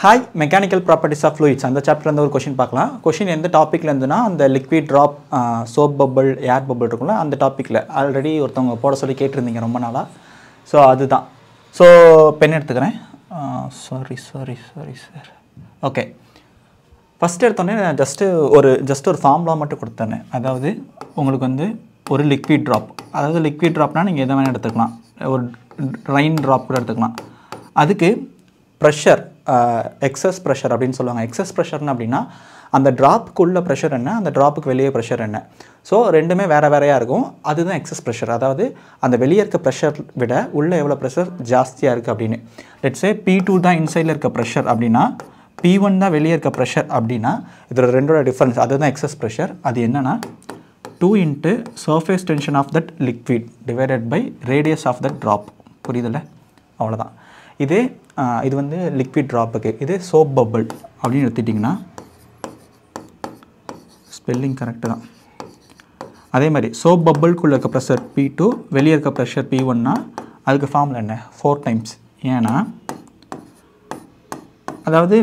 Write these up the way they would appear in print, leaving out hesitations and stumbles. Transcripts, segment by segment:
Hi, mechanical properties of fluids. அந்த சாப்டர்ல இருந்து ஒரு क्वेश्चन பார்க்கலாம். क्वेश्चन எந்த டாபிக்ல இருந்துனா அந்த liquid drop, soap bubble, air bubble இருக்கும்ல அந்த டாபிக்ல ஆல்ரெடி ஒருத்தவங்க போட சொல்லி கேட்டிருந்தீங்க ரொம்ப நாளா. சோ அதுதான். சோ பென் எடுத்துக்கறேன். Sorry sir. ஓகே. ஃபர்ஸ்ட் எடுத்தோனே ஜஸ்ட் ஒரு ஃபார்முலா மட்டும் கொடுத்தேன். அதாவது உங்களுக்கு வந்து ஒரு liquid drop. அதாவது liquid dropனா நீங்க எதை வேணா எடுத்துக்கலாம். ஒரு rain drop கூட எடுத்துக்கலாம். அதுக்கு pressure excess pressure அப்படினு சொல்லுவாங்க. excess pressure அப்படினா அந்த டிராப்க்குள்ள பிரஷர் என்ன, அந்த டிராப்புக்கு வெளியே பிரஷர் என்ன. சோ ரெண்டுமே வேற வேறயா இருக்கும். அதுதான் excess pressure. அதாவது அந்த வெளியே இருக்க பிரஷர் விட உள்ள எவ்வளவு பிரஷர் ஜாஸ்தியா இருக்கு அப்படினு. லெட்ஸ் சே P2 தான் இன்சைட்ல இருக்க பிரஷர் அப்படினா P1 தான் வெளியே இருக்க பிரஷர் அப்படினா இதோட ரெண்டோட டிஃபரன்ஸ் அதுதான் excess pressure. அது என்னன்னா 2 into surface tension of that liquid divided by radius of that drop. புரியுதுல? அவ்வளவுதான். இது வந்து liquid dropக்கு. இது soap bubble அப்படினு எடுத்துட்டீங்கன்னா ஸ்பெல்லிங் கரெக்ட் தான். அதே மாதிரி soap bubble குள்ள இருக்க பிரஷர் P2, வெளிய இருக்க பிரஷர் P1 னா அதுக்கு ஃபார்முலா என்ன? 4 டைம்ஸ். ஏனா அதாவது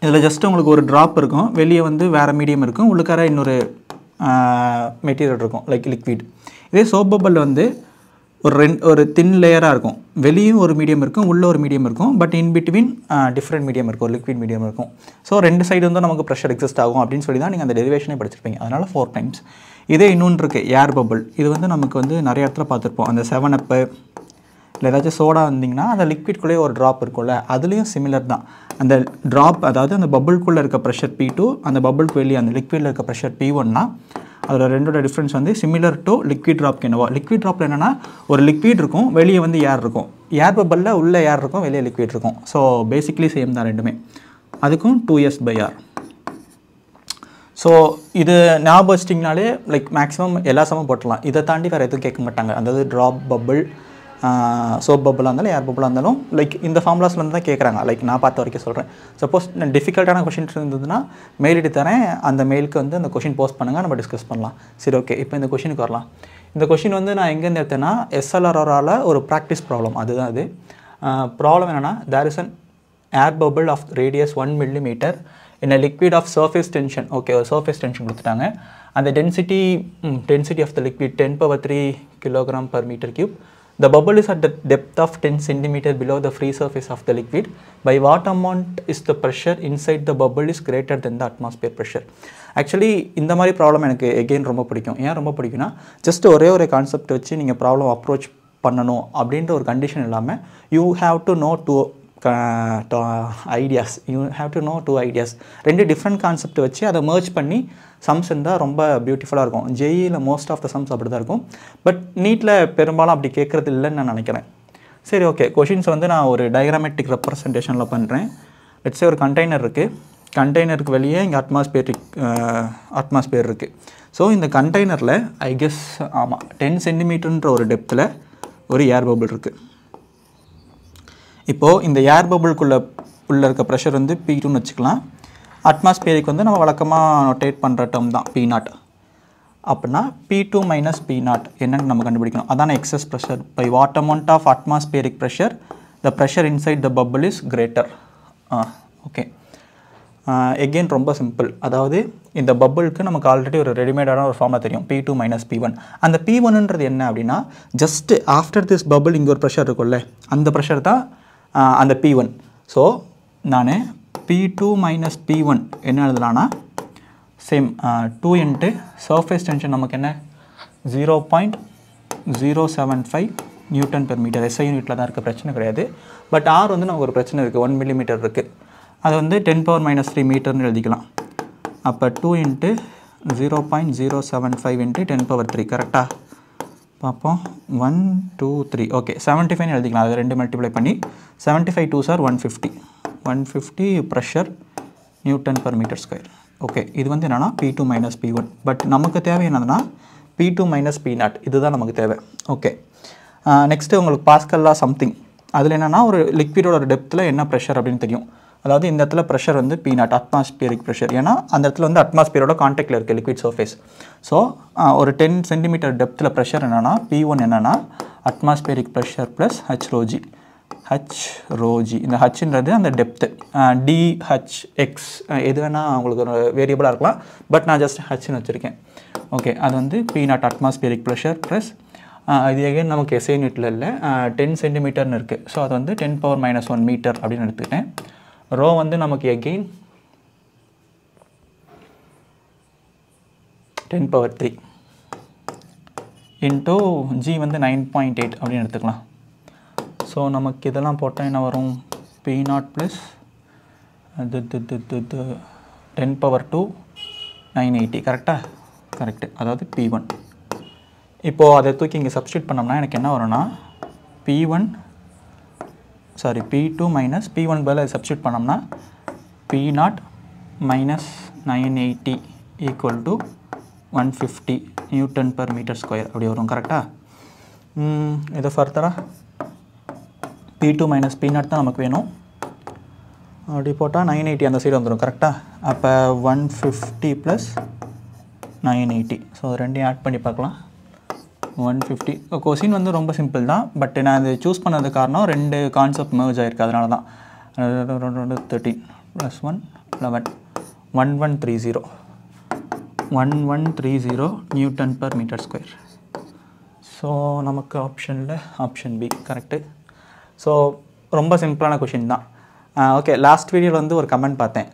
இதுல ஜஸ்ட் உங்களுக்கு ஒரு டிராப் இருக்கும், வெளிய வந்து வேற மீடியம் இருக்கும், உள்ளுக்கார இன்னொரு மெட்டீரியல் இருக்கும் லைக் லிக்விட். இதே soap bubble வந்து ஒரு தின் லேயரா இருக்கும், வெளியும் ஒரு மீடியம் இருக்கும், உள்ள ஒரு மீடியம் இருக்கும், but in between different medium இருக்கும், ஒரு லிக்விட் மீடியம் இருக்கும். ஸோ ரெண்டு சைடு வந்து நமக்கு ப்ரெஷர் எக்ஸிஸ்ட் ஆகும் அப்படின்னு சொல்லி தான் நீங்கள் அந்த டெரிவேஷனே படிச்சிருப்பீங்க. அதனால 4 டைம்ஸ். இதே இன்னொன்று இருக்குது ஏர் பபிள். இது வந்து நமக்கு வந்து நிறைய இடத்துல பார்த்துருப்போம். அந்த 7up இல்லை ஏதாச்சும் சோடா வந்தீங்கன்னா அந்த லிக்விட்குள்ளேயே ஒரு ட்ராப் இருக்கும்ல, அதுலேயும் சிமிலர் தான். அந்த ட்ராப் அதாவது அந்த பபிள்குள்ளே இருக்க ப்ரெஷர் P2, அந்த பபிள்க்கு வெளியே அந்த லிக்விடில் இருக்க ப்ரெஷர் P1னா அதோட ரெண்டோட டிஃப்ரென்ஸ் வந்து சிமிலர் டு லிக்விட் ட்ராப்க்கு என்னவோ. லிக்விட் ட்ராப்பில் என்னென்னா ஒரு லிக்விட் இருக்கும், வெளியே வந்து ஏர் இருக்கும். ஏர் பபிளில் உள்ள ஏர் இருக்கும், வெளியே லிக்விட் இருக்கும். ஸோ பேசிக்லி சேம் தான் ரெண்டுமே. அதுக்கும் 2S/R. ஸோ இது ஞாபகம் வச்சிட்டிங்கனாலே லைக் மேக்ஸிமம் எல்லா சமம் போட்டுடலாம். இதை தாண்டி வேறு எதுவும் கேட்க மாட்டாங்க. அதாவது ட்ராப் பபிள், சோப் பபிளாக இருந்தாலும் ஏர் பபிளாக இருந்தாலும் லைக் இந்த ஃபார்முலாஸ்லேருந்து தான் கேட்குறாங்க. லைக் நான் பார்த்த வரைக்கும் சொல்கிறேன். சப்போஸ் டிஃபிகல்ட்டான கொஷின்ஸ் இருந்ததுன்னா மெயில் எடுத்து தரேன், அந்த மெயிலுக்கு வந்து அந்த கொஷின் போஸ்ட் பண்ணுங்கள், நம்ம டிஸ்கஸ் பண்ணலாம். சரி, ஓகே. இப்போ இந்த கொஷினுக்கு வரலாம். இந்த கொஷின் வந்து நான் எங்கேருந்து எடுத்தேன்னா SLRரால் ஒரு ப்ராக்டிஸ் ப்ராப்ளம். அதுதான் அது. ப்ராப்ளம் என்னென்னா there is an air bubble of radius 1 millimeter in a liquid of surface tension. Okay, ஒரு சர்ஃபேஸ் டென்ஷன் கொடுத்துட்டாங்க. அந்த density of the liquid 10⁻³ kg/m³. The bubble is at the depth of 10 cm below the free surface of the liquid. By what amount is the pressure inside the bubble is greater than the atmosphere pressure? Actually இந்த மாதிரி problem எனக்கு again ரொம்ப பிடிக்கும். ஏன் ரொம்ப பிடிக்கும்னா just ஒரே concept வச்சு நீங்கள் ப்ராப்ளம் அப்ரோச் பண்ணணும் அப்படின்ற ஒரு கண்டிஷன் இல்லாமல் you have to know two ideas. ரெண்டு டிஃப்ரெண்ட் கான்செப்ட் வச்சு அதை மர்ஜ் பண்ணி சம்ஸ் இருந்தால் ரொம்ப பியூட்டிஃபுல்லாக இருக்கும். ஜேஇயில் மோஸ்ட் ஆஃப் த சம்ஸ் அப்படி தான் இருக்கும். பட் நீட்டில் பெரும்பாலும் அப்படி கேட்குறது இல்லைன்னு நான் நினைக்கிறேன். சரி, ஓகே. கொஷின்ஸ் வந்து நான் ஒரு டயக்ராமேட்டிக் ரெப்ரசன்டேஷனில் பண்ணுறேன். லெட்ஸே ஒரு கண்டெய்னர் இருக்குது. கண்டெய்னருக்கு வெளியே இங்கே அட்மாஸ்பியர் இருக்குது. ஸோ இந்த கண்டெய்னரில் ஐ கெஸ் 10 cm ஒரு டெப்த்தில் ஒரு ஏர் பபிள் இருக்குது. இப்போது இந்த ஏர் பபிள்குள்ளே இருக்க ப்ரெஷர் வந்து P2ன்னு வச்சுக்கலாம். அட்மாஸ்பியருக்கு வந்து நம்ம வழக்கமாக நோட்டேட் பண்ணுற டேர்ம் தான் P0. அப்படின்னா P2 - P0 என்னன்னு நம்ம கண்டுபிடிக்கணும். அதான excess pressure. By what amount of atmospheric pressure the pressure inside the bubble is greater. Okay, again ரொம்ப சிம்பிள். அதாவது இந்த பபிளுக்கு நமக்கு ஆல்ரெடி ஒரு ரெடிமேடான ஒரு ஃபார்முலா தெரியும், P2 - P1. அந்த P1ன்றது என்ன அப்படின்னா ஜஸ்ட் ஆஃப்டர் திஸ் பபிள் இங்கே ஒரு ப்ரெஷர் இருக்கும்ல, அந்த ப்ரெஷர் தான் அந்த P1. ஸோ நான் P2 - P1 என்ன எழுதலான்னா சேம் 2 into சர்ஃபேஸ் டென்ஷன் நமக்கு என்ன 0.075 Nm/m. SI யூனிட்டில் தான் இருக்க, பிரச்சனை கிடையாது. பட் R வந்து நமக்கு ஒரு பிரச்சனை இருக்குது, 1 mm இருக்குது. அது வந்து 10⁻³ மீட்டர்னு எழுதிக்கலாம். அப்போ 2 into 0.075 into 10⁻³ கரெக்டாக பார்ப்போம். 1 2 3 ஓகே 75 எழுதிக்கலாம். அது 2 மல்டிப்ளை பண்ணி 75 2s are 150 pressure Nm/m². Okay, இது வந்து என்னென்னா P2 - P1. பட் நமக்கு தேவை என்னதுன்னா P2 - P0. இதுதான் நமக்கு தேவை. ஓகே, நெக்ஸ்ட்டு உங்களுக்கு பாஸ்கல்லா சம்திங். அதில் என்னென்னா ஒரு லிக்விடோட டெப்த்தில் என்ன ப்ரெஷர் அப்படின்னு தெரியும். அதாவது இந்த இடத்துல ப்ரெஷர் வந்து P0 அட்மாஸ்பியரிக் ப்ரெஷர். ஏன்னா அந்த இடத்துல வந்து அட்மாஸ்பியரோட கான்டாக்டில் இருக்குது லிக்விட் சர்ஃபேஸ். ஸோ ஒரு 10 cm டெப்த்தில் ப்ரெஷர் என்னென்னா P1 என்னென்னா atmospheric pressure plus H ρg. H rho g. இந்த ஹச்ன்றது அந்த டெப்த்து, டிஹெச்எக்ஸ் எது வேணால் உங்களுக்கு ஒரு வேரியபிளாக இருக்கலாம், பட் நான் ஜஸ்ட் ஹச்னு வச்சுருக்கேன். ஓகே, அது வந்து P0 அட்மாஸ்பியரிக் ப்ரெஷர் ப்ளஸ் இது எகைன் நமக்கு எஸ்ஐ யூனிட்டில் இல்லை 10 சென்டிமீட்டர்னு இருக்குது. ஸோ அது வந்து 10⁻⁻1 மீட்டர் அப்படின்னு எடுத்துக்கிட்டேன். ரோ வந்து நமக்கு எகெயின் 10⁻3 இன்ட்டு ஜி வந்து 9.8 அப்படின்னு எடுத்துக்கலாம். ஸோ நமக்கு இதெல்லாம் போட்டால் என்ன வரும்? P0 ப்ளஸ் அது 10⁻2 980 கரெக்டாக? கரெக்டு, அதாவது P1. இப்போது அதை தூக்கி இங்கே சப்ஸ்டியூட் பண்ணோம்னா எனக்கு என்ன வரும்னா P2 மைனஸ் P1 பதில் சப்ஸ்டியூட் பண்ணோம்னா P0 minus 980 equal to 150 Nm/m² அப்படி வரும் கரெக்டாக? இது ஃபர்தராக P2 மைனஸ் P0 தான் நமக்கு வேணும். அப்படி போட்டால் 980 அந்த சைடு வந்துடும் கரெக்டாக? அப்போ 150 ப்ளஸ் 980. ஸோ ரெண்டையும் ஆட் பண்ணி பார்க்கலாம். 150. கொஸ்டின் வந்து ரொம்ப சிம்பிள் தான், பட் நான் அது சூஸ் பண்ணது காரணம் ரெண்டு கான்செப்ட் மெர்ஜ் ஆகிருக்கு, அதனால தான். 13 + 1 11 1130 Nm/m². ஸோ நமக்கு ஆப்ஷனில் ஆப்ஷன் பி கரெக்டு. ஸோ ரொம்ப சிம்பிளான கொஷின் தான். ஓகே, லாஸ்ட் வீடியோவில் வந்து ஒரு கமெண்ட் பார்த்தேன்,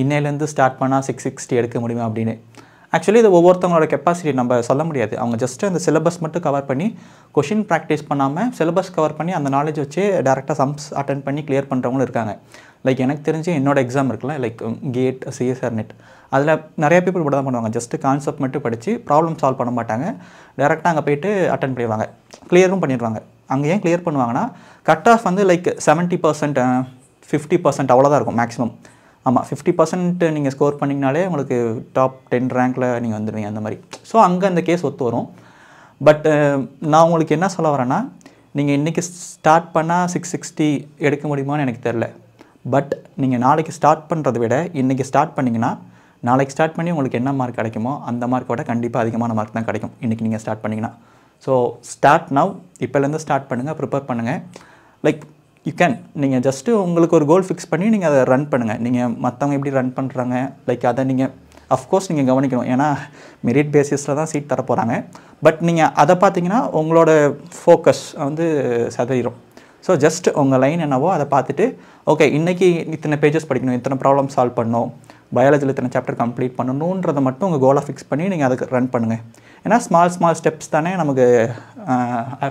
இன்னையிலேருந்து ஸ்டார்ட் பண்ணால் 660 எடுக்க முடியுமா அப்படின்னு. ஆக்சுவலி இது ஒவ்வொருத்தவங்களோட கெப்பாசிட்டி நம்ம சொல்ல முடியாது. அவங்க ஜஸ்ட்டு அந்த சிலபஸ் மட்டும் கவர் பண்ணி கொஷின் ப்ராக்டிஸ் பண்ணாமல் சிலபஸ் கவர் பண்ணி அந்த நாலேஜ் வச்சு டேரெக்டாக சம்ஸ் அட்டென்ட் பண்ணி கிளியர் பண்ணுறவங்களும் இருக்காங்க. லைக் எனக்கு தெரிஞ்சு என்னோடய எக்ஸாம் இருக்குல்ல, லைக் கேட் சிஎஸ்ஆர் நெட், அதில் நிறைய பீப்புள் இப்படி தான் பண்ணுவாங்க. ஜஸ்ட்டு கான்செப்ட் மட்டும் படித்து ப்ராப்ளம் சால்வ் பண்ண மாட்டாங்க, டேரெக்டாக அங்கே போய்ட்டு அட்டென்ட் பண்ணிடுவாங்க, கிளியரும் பண்ணிடுவாங்க. அங்கே ஏன் கிளியர் பண்ணுவாங்கன்னா கட் ஆஃப் வந்து லைக் 70% 50% அவ்வளோதான் இருக்கும் மேக்ஸிமம். ஆமாம், 50% நீங்கள் ஸ்கோர் பண்ணிங்கனாலே உங்களுக்கு டாப் 10 ரேங்க்கில் நீங்கள் வந்துடுவீங்க அந்த மாதிரி. ஸோ அங்கே அந்த கேஸ் ஒத்து வரும். பட் நான் உங்களுக்கு என்ன சொல்ல வரேன்னா, நீங்கள் இன்றைக்கி ஸ்டார்ட் பண்ணால் 660 எடுக்க முடியுமான்னு எனக்கு தெரில. பட் நீங்கள் நாளைக்கு ஸ்டார்ட் பண்ணுறதை விட இன்றைக்கி ஸ்டார்ட் பண்ணிங்கன்னா நாளைக்கு ஸ்டார்ட் பண்ணி உங்களுக்கு என்ன மார்க் கிடைக்குமோ அந்த மார்க்கை விட கண்டிப்பாக அதிகமான மார்க் தான் கிடைக்கும் இன்றைக்கி நீங்கள் ஸ்டார்ட் பண்ணிங்கன்னா. ஸோ ஸ்டார்ட் நவ், இப்போலேருந்து ஸ்டார்ட் பண்ணுங்கள், ப்ரிப்பேர் பண்ணுங்கள். லைக் யூ கேன், நீங்கள் ஜஸ்ட்டு உங்களுக்கு ஒரு கோல் ஃபிக்ஸ் பண்ணி நீங்கள் அதை ரன் பண்ணுங்கள். நீங்கள் மற்றவங்க எப்படி ரன் பண்ணுறாங்க லைக் அதை நீங்கள் அஃப்கோர்ஸ் நீங்கள் கவனிக்கணும், ஏன்னா மெரிட் பேசிஸில் தான் சீட் தரப்போகிறாங்க. பட் நீங்கள் அதை பார்த்தீங்கன்னா உங்களோட ஃபோக்கஸ் வந்து சதவீதம். ஸோ ஜஸ்ட் உங்கள் லைன் என்னவோ அதை பார்த்துட்டு ஓகே இன்றைக்கி இத்தனை பேஜஸ் படிக்கணும், இத்தனை ப்ராப்ளம் சால்வ் பண்ணணும், பயாலஜியில் இத்தனை சாப்டர் கம்ப்ளீட் பண்ணணுன்றதை மட்டும் உங்கள் கோலை ஃபிக்ஸ் பண்ணி நீங்கள் அதுக்கு ரன் பண்ணுங்கள். ஏன்னா ஸ்மால் ஸ்டெப்ஸ் தானே நமக்கு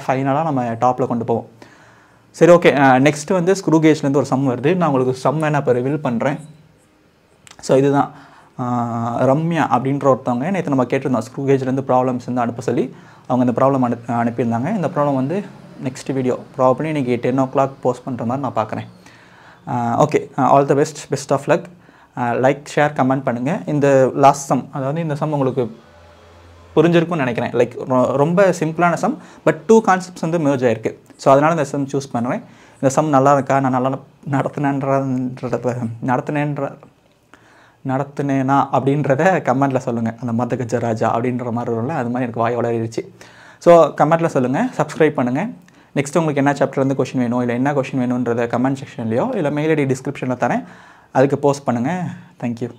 ஃபைனலாக நம்ம டாப்பில் கொண்டு போவோம். சரி, ஓகே, நெக்ஸ்ட்டு வந்து ஸ்க்ரூ கேஜ்லேருந்து ஒரு சம் வருது. நான் உங்களுக்கு சம் வேணால் இப்போ ரிவீல் பண்ணுறேன். ஸோ இதுதான் ரம்யா அப்படின்ற ஒருத்தவங்க நேற்று நம்ம கேட்டிருந்தோம் ஸ்க்ரூ கேஜ்லேருந்து ப்ராப்ளம்ஸ் வந்து அனுப்ப சொல்லி. அவங்க இந்த ப்ராப்ளம் அனுப்பியிருந்தாங்க. இந்த ப்ராப்ளம் வந்து நெக்ஸ்ட் வீடியோ ப்ராபப்ளி இன்றைக்கி 10 o'clock போஸ்ட் பண்ணுற மாதிரி நான் பார்க்குறேன். Okay, all the best of luck. Like, share, comment பண்ணுங்கள். இந்த லாஸ்ட் சம், அதாவது இந்த சம் உங்களுக்கு புரிஞ்சிருக்கும்னு நினைக்கிறேன். லைக் ரொம்ப சிம்பிளான சம், பட் 2 கான்செப்ட்ஸ் வந்து மெர்ஜ் ஆகிருக்கு. ஸோ அதனால் இந்த சம் சூஸ் பண்ணுறேன். இந்த சம் நல்லா இருக்கா, நான் நல்லா நடத்தினேனா அப்படின்றத கமெண்ட்டில் சொல்லுங்கள். அந்த மதகஜ ராஜா அப்படின்ற மாதிரி வரும்ல, அது மாதிரி எனக்கு வாய் வளரிடுச்சு. ஸோ கமெண்ட்டில் சொல்லுங்கள், சப்ஸ்கிரைப் பண்ணுங்கள். நெக்ஸ்ட் உங்களுக்கு என்ன சாப்டர் வந்து கொஷின் வேணும், இல்லை என்ன கொஷின் வேணுன்றதை கமெண்ட் செக்ஷன்லையோ இல்லை மெயில் ஐடி டிஸ்கிரிப்ஷனில் தரேன், அதுக்கு போஸ்ட் பண்ணுங்கள். தேங்க்யூ.